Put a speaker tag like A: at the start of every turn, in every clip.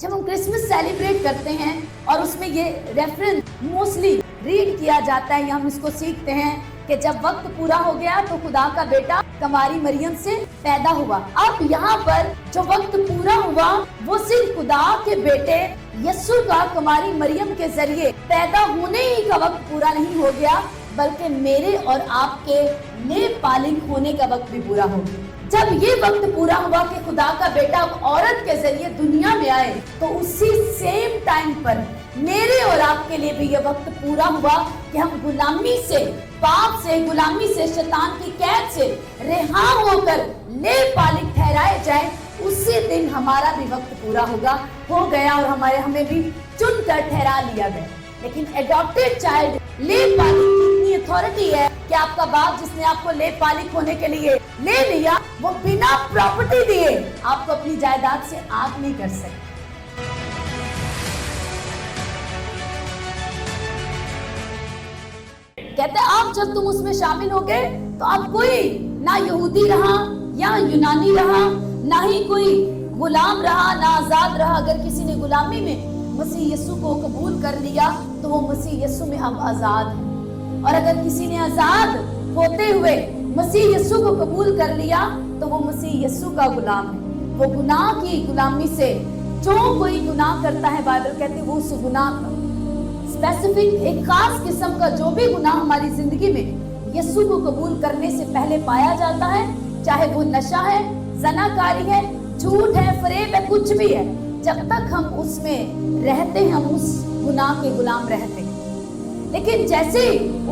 A: जब हम Christmas celebrate करते हैं और उसमें ये रेफरेंस मोस्टली रीड किया जाता है या हम इसको सीखते हैं कि जब वक्त पूरा हो गया तो खुदा का बेटा कुमारी मरियम से पैदा हुआ। अब यहाँ पर जो वक्त पूरा हुआ वो सिर्फ खुदा के बेटे यीशु का कुमारी मरियम के जरिए पैदा होने ही का वक्त पूरा नहीं हो गया, बल्कि मेरे और आपके नेक पालिक होने का वक्त भी पूरा हो गया। जब ये वक्त पूरा हुआ कि खुदा का बेटा औरत के जरिए दुनिया में आए, तो उसी सेम टाइम पर मेरे और आपके लिए भी ये वक्त पूरा हुआ कि हम गुलामी से, पाप से, गुलामी से, शैतान की कैद से रिहा होकर नेक पालिक ठहराए जाए। उसी दिन हमारा भी वक्त पूरा हो गया और हमें भी चुनकर ठहरा लिया गया। लेकिन एडॉप्टेड चाइल्ड नेक पालिक की इतनी अथॉरिटी है कि आपका बाप जिसने आपको नेक पालिक होने के लिए ले लिया, वो बिना प्रॉपर्टी दिए आपको अपनी जायदाद से आग नहीं कर सकते। कहते आप जब तुम उसमें शामिल हो गए तो अब कोई ना यहूदी रहा या यूनानी रहा, ना ही कोई गुलाम रहा ना आजाद रहा। अगर किसी ने गुलामी में मसीह यीशु को कबूल कर लिया तो वो मसीह यीशु में अब आजाद है, और अगर किसी ने आजाद होते हुए मसीह यीशु को कबूल कर लिया तो वो मसीह यीशु का गुलाम है। वो गुनाह की गुलामी से जो कोई गुनाह करता है, बाइबल कहती है वो उस गुनाह का स्पेसिफिक एक खास किस्म का जो भी गुनाह हमारी जिंदगी में यीशु को कबूल करने से पहले पाया जाता है, चाहे वो नशा है, ज़नाकारी है, झूठ है, फरेब है, कुछ भी है, जब तक हम उसमें रहते हैं हम उस गुनाह के गुलाम रहते हैं। लेकिन जैसे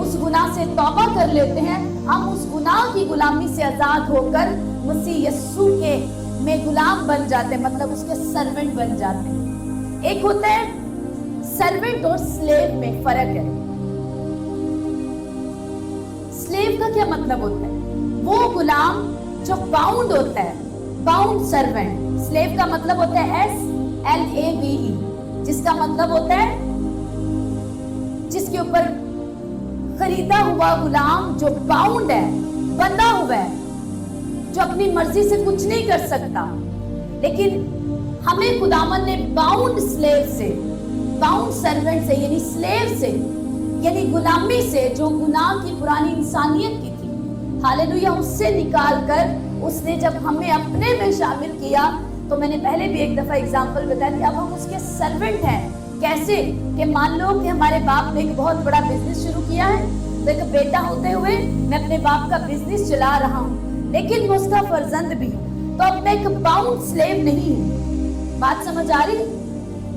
A: उस गुनाह से तौबा कर लेते हैं, हम उस गुनाह की गुलामी से आजाद होकर मसीह यीशु के में गुलाम बन जाते हैं, मतलब उसके सर्वेंट बन जाते हैं। एक होता है सर्वेंट और स्लेव में फर्क है। स्लेव का क्या मतलब होता है? वो गुलाम जो बाउंड होता है, बाउंड सर्वेंट। स्लेव का मतलब होता है SLAVE, जिसका मतलब होता है जिसके ऊपर खरीदा हुआ गुलाम, जो बाउंड है, बंधा हुआ है, जो अपनी मर्जी से कुछ नहीं कर सकता। लेकिन हमें खुदावन ने बाउंड स्लेव से, बाउंड सर्वेंट से, यानी स्लेव से, यानी गुलामी से, जो गुनाह की पुरानी इंसानियत की थी, हालेलुया, उससे निकाल कर उसने जब हमें अपने में शामिल किया, तो मैंने पहले भी एक दफा एग्जांपल बताया कि अब हम उसके सर्वेंट हैं। कैसे कि मान लो कि हमारे बाप ने एक बहुत बड़ा बिजनेस शुरू किया है, तो एक बेटा होते हुए मैं अपने बाप का बिजनेस चला रहा हूँ, लेकिन मैं उसका फर्जंद भी हूँ, तो अब मैं एक बाउंड स्लेव नहीं हूँ। बात समझ आ रही?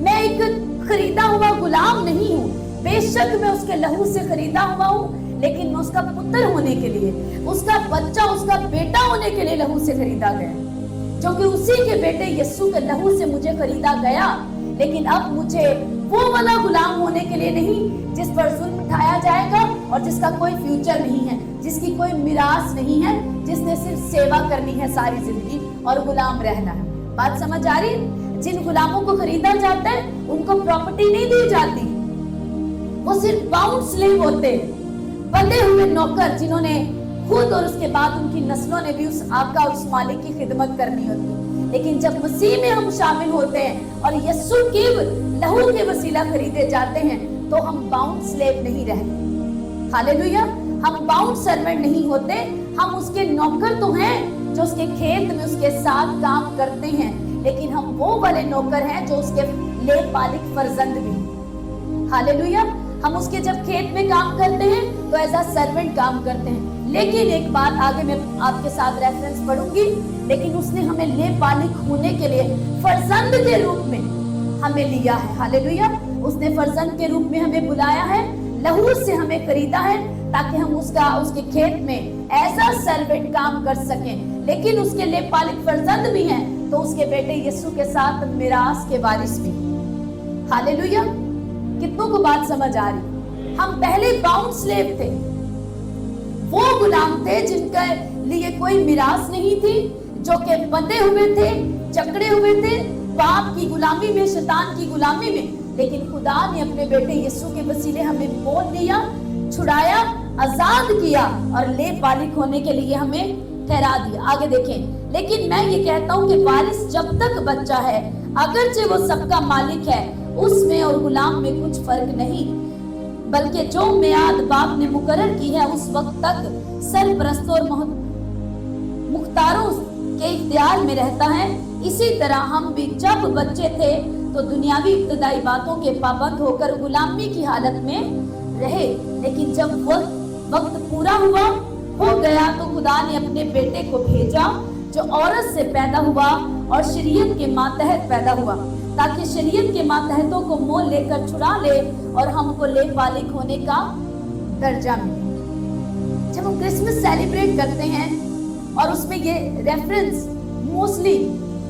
A: मैं एक खरीदा हुआ गुलाम नहीं हूँ। बेशक मैं उसके लहू से खरीदा हुआ हूँ, लेकिन मैं उसका पुत्र होने के लिए, उसका बच्चा, उसका बेटा होने के लिए लहू से खरीदा गया, जो कि उसी के बेटे यीशु के लहू से मुझे खरीदा गया। लेकिन अब मुझे वो वाला गुलाम होने के लिए नहीं जिस पर जुल्म उठाया जाएगा और जिसका कोई फ्यूचर नहीं है, जिसकी कोई मिरास नहीं है, जिसने सिर्फ सेवा करनी है सारी जिंदगी और गुलाम रहना है। बात समझ आ रही? जिन गुलामों को खरीदा जाता है उनको प्रॉपर्टी नहीं दी जाती, वो सिर्फ बाउंड स्लेव होते हैं, बंधे हुए नौकर, जिन्होंने खुद और उसके बाद उनकी नस्लों ने भी उस आका, उस मालिक की खिदमत करनी होती। लेकिन जब मसीह में हम शामिल होते हैं और यीशु के लहू के वसीला खरीदे जाते हैं, तो हम बाउंड स्लेव नहीं रहते। हालेलुया, हम बाउंड सर्वेंट नहीं होते, हम उसके नौकर तो हैं जो उसके खेत में उसके साथ काम करते हैं, लेकिन हम वो वाले नौकर हैं जो उसके ले पालिक फर्जंद भी। हालेलुया, हम उसके जब खेत में काम करते हैं तो एज अ सर्वेंट काम करते हैं। लेकिन एक बात आगे मैं आपके साथ रेफरेंस पढ़ूंगी, लेकिन उसने हमें ले पालिक होने के लिए फर्जंद के रूप में हमें लिया है। हालेलुया, उसने फर्जंद के रूप में हमें बुलाया है, लहू से हमें खरीदा है, ताकि हम उसके खेत में एज अ सर्वेंट काम कर सकें। लेकिन उसके ले पालिक फर्जंद भी हैं, तो उसके बेटे यीशु के साथ मिरास के वारिस भी। हालेलुया, कितनों को बात समझ आ रही? हम पहले बाउंड स्लेव थे, वो गुलाम थे जिनके लिए कोई मिरास नहीं थी, जो कि बंधे हुए थे, जकड़े हुए थे पाप की गुलामी में, शैतान की गुलामी में। लेकिन खुदा ने अपने बेटे यीशु के वसीले हमें मोल लिया, छुड़ाया, आजाद किया और ले पालिक होने के लिए हमें ठहरा दिया। आगे देखें, लेकिन मैं ये कहता हूँ कि वारिस जब तक बच्चा है, अगरचे वो सबका मालिक है, उसमें और गुलाम में कुछ फर्क नहीं, बल्कि जो मियाद बाप ने मुकर्रर की है उस वक्त तक सरपरस्तों और मुख्तारों के इख्तियार में रहता है। इसी तरह हम भी जब बच्चे थे तो दुनियावी इब्तदाई बातों के पाबंद होकर गुलामी की हालत में रहे, लेकिन जब वक्त पूरा हो गया तो खुदा ने अपने बेटे को भेजा जो औरत से पैदा हुआ और शरीयत के मातहत पैदा हुआ, ताकि शरीयत के मातहतों को मोल लेकर छुड़ा ले और हमको ले बालिग होने का दर्जा मिले। जब हम क्रिसमस सेलिब्रेट करते हैं और उसमें ये रेफरेंस मोस्टली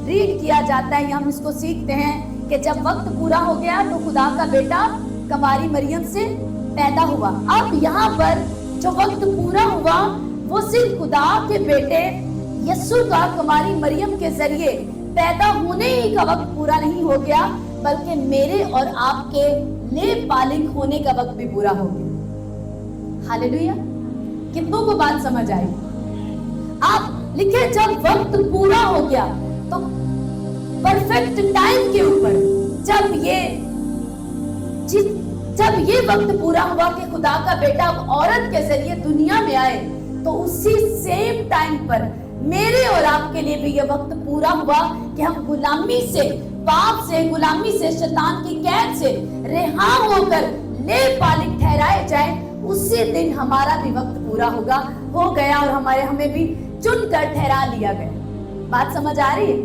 A: रीड किया जाता है या हम इसको सीखते हैं कि जब वक्त पूरा हो गया तो खुदा का बेटा कमारी मरियम से पैदा हुआ। अब यहाँ पर जो वक्त पूरा हुआ वो सिर्फ खुदा के बेटे यीशु का कमारी मरियम के जरिए पैदा होने ही का वक्त पूरा नहीं हो गया, बल्कि मेरे और आपके ले बालिग होने का वक्त भी पूरा हो गया। हालेलुया। कितनों को बात समझ आई? आप लिखे जब वक्त पूरा हो गया तो परफेक्ट टाइम के ऊपर जब ये वक्त पूरा हुआ कि खुदा का बेटा औरत के जरिए दुनिया में आए, तो उसी सेम टाइम पर मेरे और आपके लिए भी यह वक्त पूरा हुआ कि हम गुलामी से, पाप से, गुलामी से, शैतान की कैद से रिहा होकर ले बालिग ठहराए जाए। उसी दिन हमारा भी वक्त पूरा हो गया और हमें भी चुनकर ठहरा लिया गया। बात समझ आ रही है?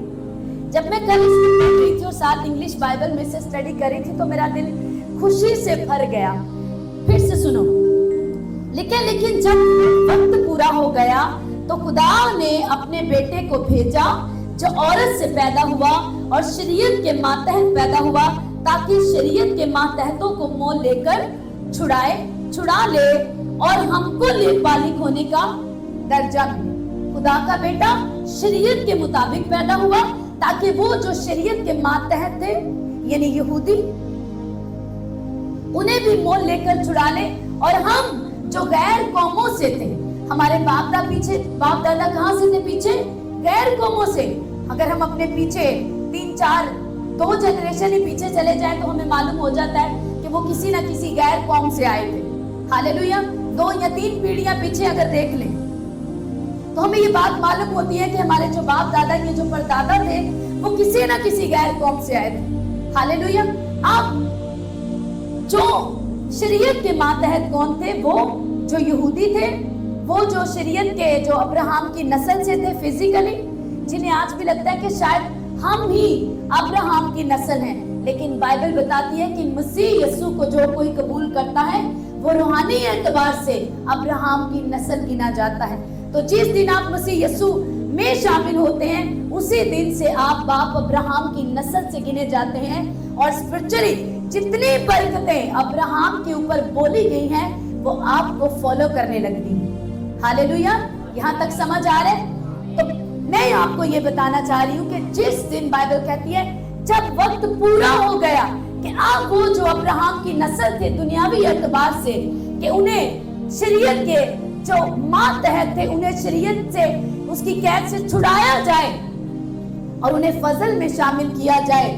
A: जब मैं कल पढ़ रही थी और साथ इंग्लिश बाइबल में से स्टडी कर रही थी तो मेरा दिल खुशी से भर गया। फिर से सुनो, लेकिन जब वक्त पूरा हो गया तो खुदा ने अपने बेटे को भेजा जो औरत से पैदा हुआ और शरीयत के मातहत पैदा हुआ, ताकि शरीयत के मातहतों को मोल लेकर छुड़ा ले और हमको ले बालिग होने का दर्जा मिले। खुदा का बेटा शरीयत के मुताबिक पैदा हुआ ताकि वो जो शरीयत के मातहत थे यानी यहूदी, उन्हें भी मोल लेकर छुड़ा ले, और हम जो गैर कौमों से थे, हमारे बाप दादा कहां से थे? पीछे गैर कौमों से। अगर हम अपने पीछे 2 जनरेशन ही पीछे चले जाएं तो हमें मालूम हो जाता है कि वो किसी ना किसी गैर कौम से आए थे। हालेलुया। 2 या 3 पीढ़ियां पीछे अगर देख लें तो हमें ये बात मालूम होती है कि हमारे जो बाप दादा के जो परदादा थे वो किसी ना किसी गैर कौम से आए थे। हालेलुया। अब जो शरीयत के मातहत कौन थे? वो जो यहूदी थे, वो जो शरीयत के जो अब्राहम की नस्ल से थे फिजिकली, जिन्हें आज भी लगता है कि शायद हम ही अब्राहम की नस्ल हैं, लेकिन बाइबल बताती है कि मसीह यीशु को जो कोई कबूल करता है वो रूहानी एतबार से अब्राहम की नस्ल गिना जाता है। तो जिस दिन आप मसीह यीशु में शामिल होते हैं उसी दिन से आप बाप अब्राहम की नस्ल से गिने जाते हैं, और स्पिरिचुअली जितनी बरकतें अब्राहम के ऊपर बोली गई हैं वो आपको फॉलो करने लगती हैं। हालेलुया। यहाँ तक समझ आ रहा है? तो मैं आपको ये बताना चाह रही हूँ कि जिस दिन बाइबल कहती है जब वक्त पूरा हो गया कि अब वो जो अब्राहम की नस्ल थे दुनियावी एतबार से, कि उन्हें शरीयत के जो मातहत थे उन्हें शरीयत से, उसकी कैद से छुड़ाया जाए और उन्हें फजल में शामिल किया जाए।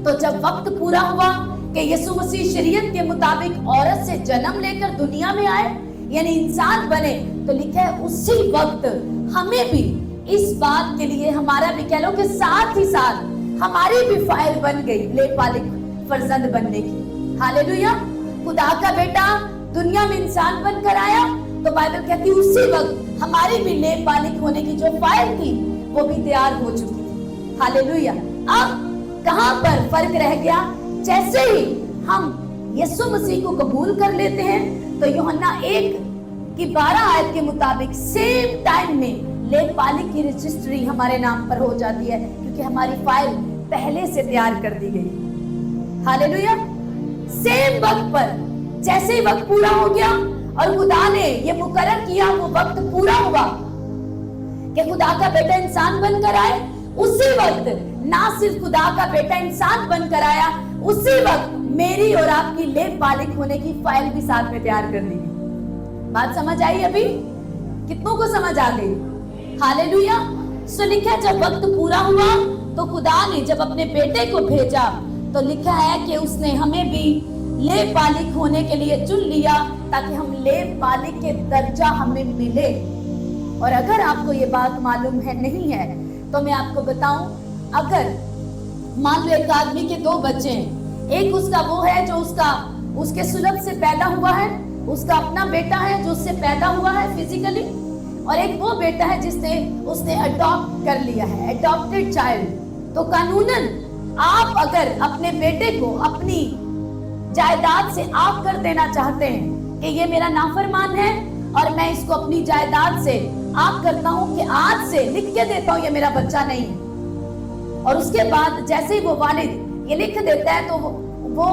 A: तो जब वक्त पूरा हुआ कि यीशु मसीह शरीयत के मुताबिक औरत से जन्म लेकर दुनिया में आए यानी इंसान बने, तो लिखा है उसी वक्त हमें भी इस बात के लिए हमारा भी कह लो कि साथ ही साथ हमारी भी फाइल बन गई ले बालिग फर्जंद बनने की। हालेलुया। खुदा का बेटा दुनिया में इंसान बनकर आया तो बाइबल कहती है उसी वक्त हमारी भी ले बालिग होने की जो फाइल थी वो भी तैयार हो चुकी थी। हालेलुया। अब कहां पर फर्क रह गया? जैसे ही हम यीशु मसीह को कबूल कर लेते हैं तो यूहन्ना 1:12 आयत के मुताबिक सेम टाइम में ले बालिग की रजिस्ट्री हमारे नाम पर हो जाती है, क्योंकि हमारी फाइल पहले से तैयार कर दी गई। हालेलुया। सेम वक्त पर जैसे ही वक्त पूरा हो गया और खुदा ने ये मुकर्रर किया, वो वक्त पूरा हुआ कि खुदा का बेटा इंसान बनकर आए, उसी वक्त ना सिर्फ खुदा का बेटा इंसान बनकर आया, उसी वक्त मेरी और आपकी ले बालिग होने की फाइल भी साथ में तैयार कर दी गई। बात समझ आई? अभी कितनों को समझ आ गई? हालेलुया। सो लिखा जब वक्त पूरा हुआ तो खुदा ने जब अपने बेटे को भेजा तो लिखा है कि उसने हमें भी लेव बालिक होने के लिए चुन लिया ताकि हम लेव बालिक के दर्जा हमें मिले। और अगर आपको ये बात मालूम है नहीं है तो मैं आपको बताऊं, अगर मान लो एक आदमी के 2 बच्चे हैं, एक उसका वो है जो उसके सुलभ से पैदा हुआ है, उसका अपना बेटा है जो उससे पैदा हुआ है फिजिकली, और एक वो बेटा है उसने अडॉप्ट कर लिया है, अडॉप्टेड चाइल्ड। तो कानूनन आप अगर अपने बेटे को अपनी जायदाद से आग कर देना चाहते हैं कि ये मेरा नाफरमान है और मैं इसको अपनी जायदाद से आग करता हूं कि आज से लिख के देता हूं ये मेरा बच्चा नहीं है, और उसके बाद जैसे ही वो वालिद ये लिख देता है तो वो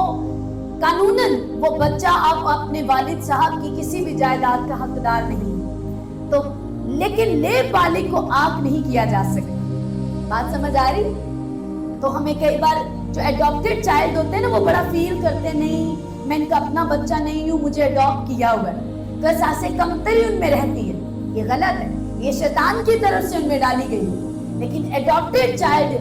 A: कानूनन वो बच्चा अब अपने वालिद साहब की किसी भी जायदाद का हकदार नहीं है। तो लेकिन लेव बालिक को आग नहीं किया जा सकता। बात समझ आ रही? तो हमें कई बार जो एडॉप्टेड चाइल्ड होते हैं ना, वो बड़ा फील करते हैं, नहीं मैं इनका अपना बच्चा नहीं हूँ, मुझे अडॉप्ट किया हुआ है, तो एहसास कमतरी उनमें रहती है। ये गलत है, ये शैतान की तरफ से उनमें डाली गई है। लेकिन एडॉप्टेड चाइल्ड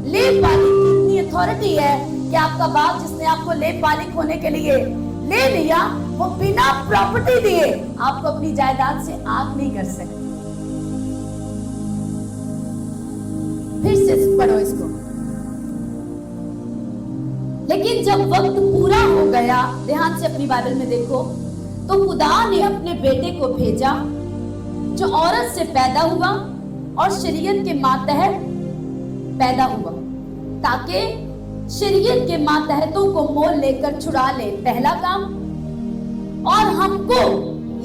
A: लेव बालिक की इतनी अथॉरिटी है कि आपका बाप जिसने आपको लेव बालिक होने के लिए ले लिया, वो बिना प्रॉपर्टी दिए आपको अपनी जायदाद से आग नहीं कर सकते। फिर से पढ़ो इसको। लेकिन जब वक्त पूरा हो गया, ध्यान से अपनी बाइबल में देखो, तो खुदा ने अपने बेटे को भेजा जो औरत से पैदा हुआ और शरीयत के मातहत पैदा हुआ, ताकि शरीयत के मातहतों को मोल लेकर छुड़ा ले। पहला काम, और हमको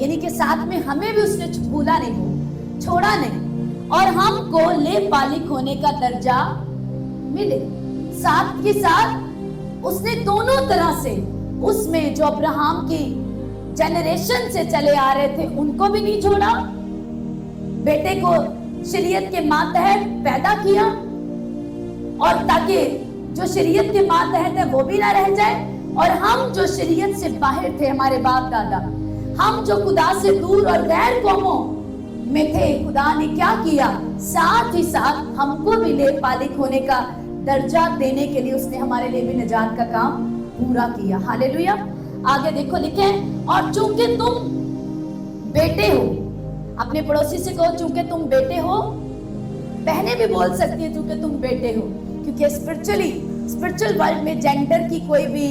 A: यानी कि साथ में हमें भी उसने भूला नहीं, हो छोड़ा नहीं, और हमको लेव बालिक होने का दर्जा मिले। साथ के साथ उसने दोनों तरह से उसमें जो अब्राहम की जनरेशन से चले आ रहे थे उनको भी नहीं छोड़ा, बेटे को शरीयत के मातहत पैदा किया, और ताकि जो शरीयत के मातहत है वो भी ना रह जाए, और हम जो शरीयत से बाहर थे, हमारे बाप दादा, हम जो खुदा से दूर और गैर कौमों में थे, खुदा ने क्या किया, साथ ही साथ हमको भी लेव बालिक होने का दर्जा देने के लिए उसने हमारे लिए भी निजात का काम पूरा किया। हालेलुया। आगे देखो लिखे, और चूंकि तुम बेटे हो, अपने पड़ोसी से कहो चूंकि तुम बेटे हो, बहनें भी बोल सकती है चूंकि तुम बेटे हो, क्योंकि स्पिरिचुअल वर्ल्ड में जेंडर की कोई भी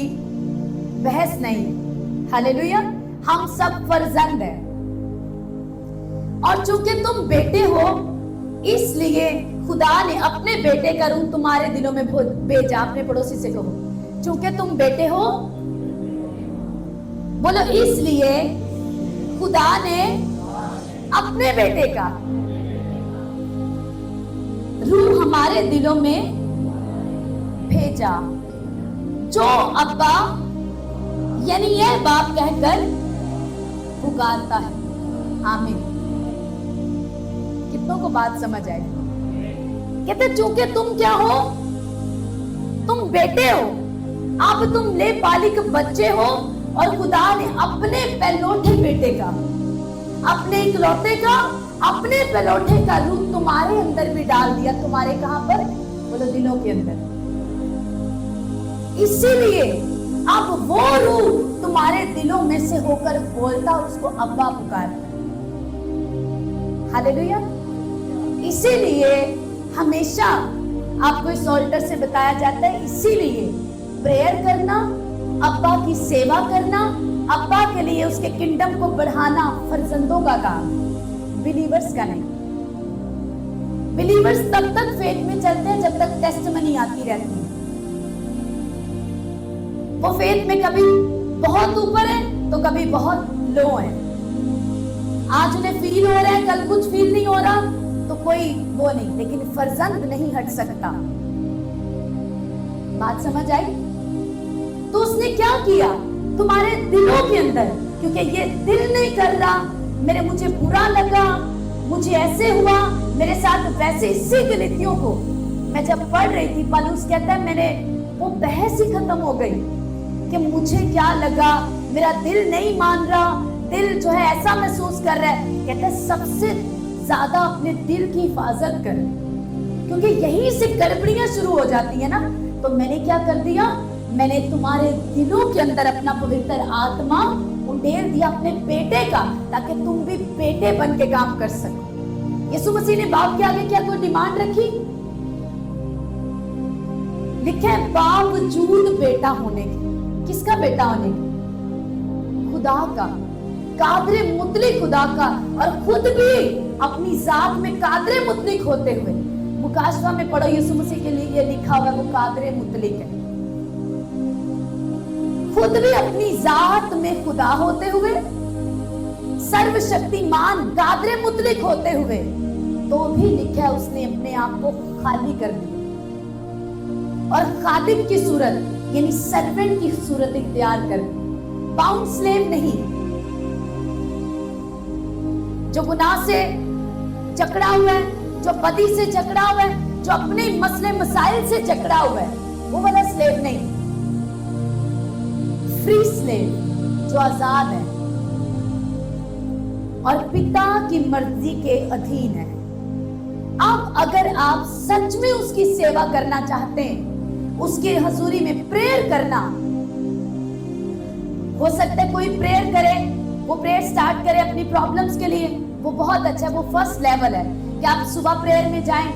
A: बहस नहीं। हालेलुया। हम सब फर्जंद हैं, और चूंकि तुम बेटे हो इसलिए खुदा ने अपने बेटे का रूह तुम्हारे दिलों में भेजा। अपने पड़ोसी से कहो चूंकि तुम बेटे हो, बोलो इसलिए खुदा ने अपने बेटे का रूह हमारे दिलों में भेजा, जो अब्बा यानी यह बाप कहकर पुकारता है। आमीन। कितनों को बात समझ आई? कहते चूंकि तुम क्या हो, तुम बेटे हो, अब तुम लेव बालिक बच्चे हो, और खुदा ने अपने पहलौठे बेटे का, अपने इकलौते का, अपने पहलौठे का रूह तुम्हारे अंदर भी डाल दिया। तुम्हारे कहां पर? बोलो दिलों के अंदर। इसीलिए अब वो रूह तुम्हारे दिलों में से होकर बोलता, उसको अब्बा पुकारता। हालेलुया। इसीलिए हमेशा आपको इस ऑल्टर से बताया जाता है, इसीलिए प्रेयर करना, अब्बा की सेवा करना, अब्बा के लिए उसके किंगडम को बढ़ाना फर्जंदों का काम, बिलीवर्स का नहीं। बिलीवर्स तब तक फेथ में चलते हैं जब तक टेस्टमनी आती रहती है। वो फेथ में कभी बहुत ऊपर है तो कभी बहुत लो है। आज उन्हें फील हो रहा है, कल कुछ फील नहीं हो रहा, तो कोई वो नहीं, लेकिन फर्जंद नहीं हट सकता। बात समझ आई? तो उसने क्या किया तुम्हारे दिलों के अंदर, क्योंकि ये दिल नहीं कर रहा, मुझे बुरा लगा, मुझे ऐसे हुआ, मेरे साथ वैसे। इसी गलतियों को मैं जब पढ़ रही थी, पौलुस कहता है मैंने वो बहस ही खत्म हो गई कि मुझे क्या लगा, मेरा दिल नहीं मान रहा, दिल जो है ऐसा महसूस कर रहा है। कहता है सबसे ज्यादा अपने दिल की हिफाजत कर, क्योंकि यहीं से गड़बड़ियां शुरू हो जाती है ना। तो मैंने क्या कर दिया, मैंने तुम्हारे दिलों के अंदर अपना पवित्र आत्मा उंडेल दिया अपने बेटे का, ताकि तुम भी बेटे बन के काम कर सको। यीशु मसीह ने बाप के आगे क्या कोई डिमांड रखी? लिखे है बावजूद बेटा होने के। किसका बेटा होने के? खुदा का, कादरे मुतलिक खुदा का, और खुद भी अपनी जात में कादरे मुतलिक होते हुए। मुकाशवा में पढ़ो, यीशु मसीह के लिए ये लिखा हुआ है, वो कादरे मुतलिक है। खुद भी अपनी जात में खुदा होते हुए, सर्वशक्तिमान कादरे मुतलिक होते हुए, तो भी लिखा है उसने अपने आप को खाली कर दिया और खादिम की सूरत यानी सर्वेंट की सूरत इख्तियार कर दी। बाउंड स्लेव नहीं, जो गुनाह से जकड़ा हुआ है, जो बदी से जकड़ा हुआ है, जो अपने मसले मसाइल से जकड़ा हुआ है, वो वाला स्लेव नहीं। फ्री स्लेव जो आजाद है और पिता की मर्जी के अधीन है। अब अगर आप सच में उसकी सेवा करना चाहते हैं, उसकी हजूरी में प्रेयर करना, हो सकता है कोई प्रेयर करे, वो प्रेयर स्टार्ट करे अपनी प्रॉब्लम्स के लिए, वो बहुत अच्छा है, वो फर्स्ट लेवल है कि आप सुबह प्रेयर में जाएं,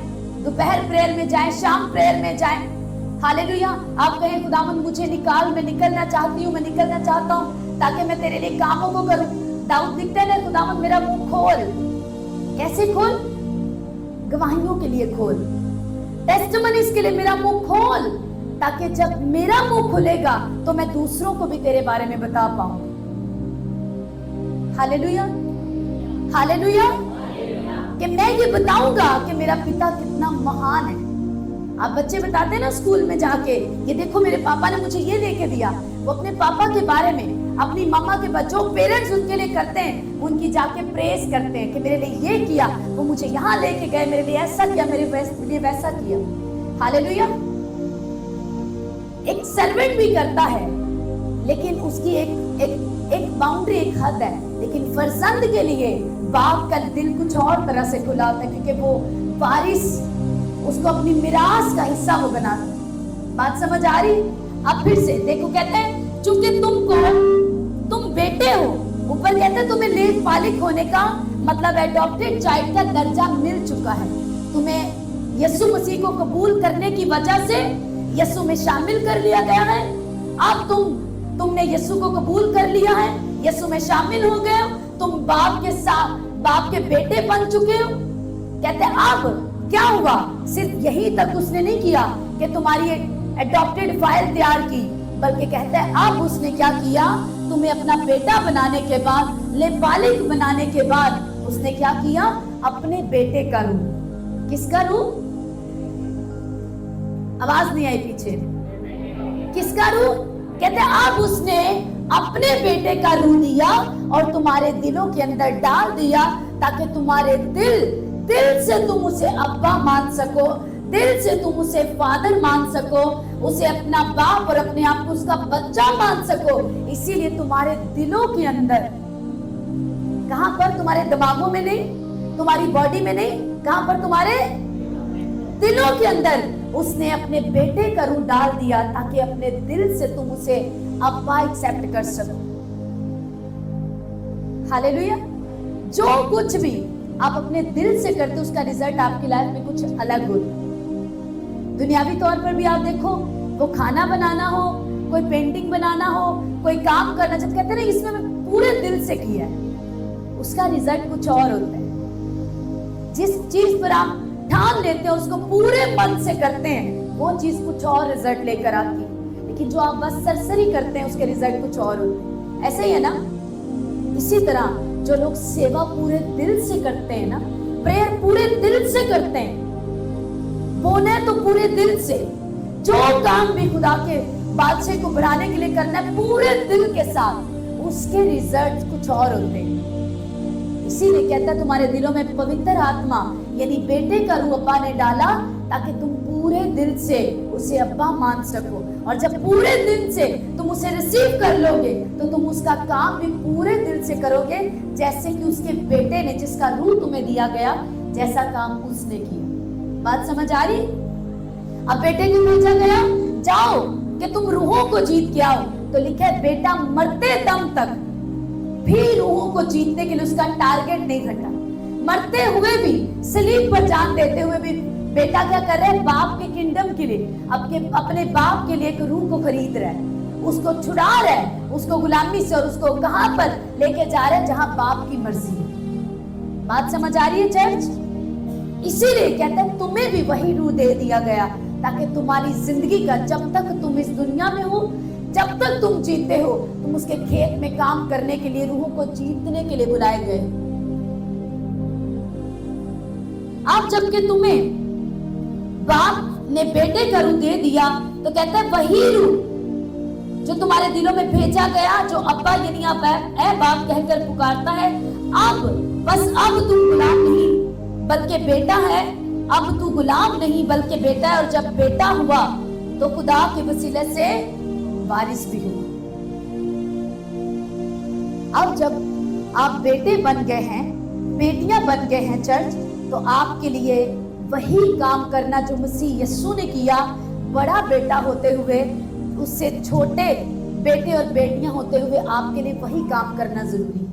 A: दोपहर प्रेयर में जाएं, शाम प्रेयर में जाएं। हालेलुया। आप कहें खुदावंद मुझे निकाल, मैं निकलना चाहती हूँ, मैं निकलना चाहता हूँ ताकि मैं तेरे लिए कामों को करूं। दाऊद लिखते हैं ना, खुदावंद मेरा मुंह खोल। कैसे खोल? गवाहियों के लिए खोल, टेस्टिमनीज के लिए मेरा मुंह खोल, ताकि जब मेरा मुंह खुलेगा तो मैं दूसरों को भी तेरे बारे में बता पाऊं। Hallelujah, hallelujah. कि मैं ये बताऊंगा कि मेरा पिता कितना महान है। आप बच्चे बताते हैं ना स्कूल में जाके, ये देखो मेरे पापा ने मुझे ये लेके दिया। वो अपने पापा के बारे में, अपनी मम्मा के बच्चों, पेरेंट्स उनके लिए करते हैं, उनकी जाके प्रेस करते हैं कि मेरे लिए ये किया, वो मुझे यहाँ लेके गए, मेरे लिए ऐसा किया, मेरे लिए वैसा किया। हालेलुया। एक सर्वेंट भी करता है, लेकिन उसकी एक बाउंड्री, एक हद है। लेकिन फर्जंद के लिए बाप का दिल कुछ और तरह से खुला होता है, क्योंकि वो वारिस, उसको अपनी मिरास का हिस्सा वो बनाता है। बात समझ आ रही? अब फिर से देखो, कहते हैं चूंकि तुम बेटे हो, ऊपर कहते हैं तुम्हें लेख पालिक होने का मतलब एडॉप्टेड चाइल्ड का दर्जा मिल चुका है। तुम्हें यीशु मसीह को कबूल करने की वजह से यीशु में शामिल कर लिया गया है। अब तुमने यीशु को कबूल कर लिया है, यीशु में शामिल हो गए हो, तुम बाप के साथ, बाप के बेटे बन चुके हो। कहते हैं अब क्या हुआ? सिर्फ यही तक उसने नहीं किया कि तुम्हारी एडॉप्टेड फाइल तैयार की, बल्कि कहते हैं अब उसने क्या किया? तुम्हें अपना बेटा बनाने के बाद, लेपालिक बनाने के बाद, उसने क्या किया? अपने बेटे का रूप। किसका रूप? आवाज नहीं आई पीछे। किसका रूप? कहते हैं अब उसने अपने बेटे का रूप लिया और तुम्हारे दिलों के अंदर डाल दिया, ताकि तुम्हारे दिल से तुम उसे अब्बा मान सको, दिल से तुम उसे फादर मान सको, उसे अपना बाप और अपने आप को उसका बच्चा मान सको। इसीलिए तुम्हारे दिलों के अंदर, कहां पर? तुम्हारे दिमागों में नहीं, तुम्हारी बॉडी में नहीं, कहां पर? तुम्हारे दिलों के अंदर उसने अपने बेटे का रूप डाल दिया, ताकि अपने दिल से तुम उसे अब्बा एक्सेप्ट कर सको। हालेलुया। जो कुछ भी आप अपने दिल से करते, उसका रिजल्ट आपकी लाइफ में कुछ अलग होता है। दुनियावी तौर पर भी आप देखो, वो खाना बनाना हो, कोई पेंटिंग बनाना हो, कोई काम करना, जब कहते हैं ना इसमें मैं पूरे दिल से किया है, उसका रिजल्ट कुछ और होता है। जिस चीज पर आप ठान लेते हो, उसको पूरे मन से करते हैं, वो चीज कुछ और रिजल्ट लेकर आती है। लेकिन जो आप बस सरसरी करते हैं, उसके रिजल्ट कुछ और होते हैं। ऐसे ही है ना? इसी तरह जो लोग सेवा पूरे दिल से करते हैं ना, प्रेयर पूरे दिल से करते हैं, बोले तो पूरे दिल से, जो काम भी खुदा के बादशाह को बढ़ाने के लिए करना है पूरे दिल के साथ, उसके रिजल्ट कुछ और होते हैं। इसीलिए कहता है तुम्हारे दिलों में पवित्र आत्मा यानी बेटे का रूह अब्बा ने डाला, ताकि तुम पूरे दिल से उसे अब्बा मान सको। और जब पूरे दिल से तुम उसे रिसीव कर लोगे, तो तुम उसका काम भी पूरे दिल से करोगे, जैसे कि उसके बेटे ने, जिसका रूह तुम्हें दिया गया, जैसा काम उसने किया। बात समझ आ रही? अब बेटे को भेजा गया, जाओ कि तुम रूहों को जीत के आओ। तो लिखा है बेटा मरते दम तक भी रूहों को जीतने के लिए उसका टारगेट नहीं घटा। मरते हुए भी, सलीब पर जान देते हुए भी बेटा क्या कर रहा है? बाप के किंगडम के लिए, अपने बाप के लिए एक रूह को खरीद रहा है, उसको छुड़ा रहा है, उसको गुलामी से, और उसको कहां पर लेके जा रहा है? जहां बाप की मर्जी है। बात समझ आ रही है चर्च? इसीलिए कहते हैं तुम्हें भी वही रूह दे दिया गया, ताकि तुम्हारी जिंदगी का, जब तक तुम इस दुनिया में हो, जब तक तुम जीते हो, तुम उसके खेत में काम करने के लिए, रूहों को जीतने के लिए बुलाए गए। अब जबकि तुम्हें बाप ने बेटे का रूह दे दिया, तो कहते हैं वही रूह जो तुम्हारे दिलों में भेजा गया, जो अब्बा यानी आप ऐ बाप कहकर पुकारता है, अब तू गुलाम नहीं बल्कि बेटा है। अब तू गुलाम नहीं बल्कि बेटा है, और जब बेटा हुआ तो खुदा के वसीले से वारिस भी हुआ। अब जब आप बेटे बन गए हैं, बेटियां बन गए हैं चर्च, तो आपके लिए वही काम करना जो मसीह यीशु ने किया, बड़ा बेटा होते हुए, उससे छोटे बेटे और बेटियां होते हुए आपके लिए वही काम करना जरूरी है।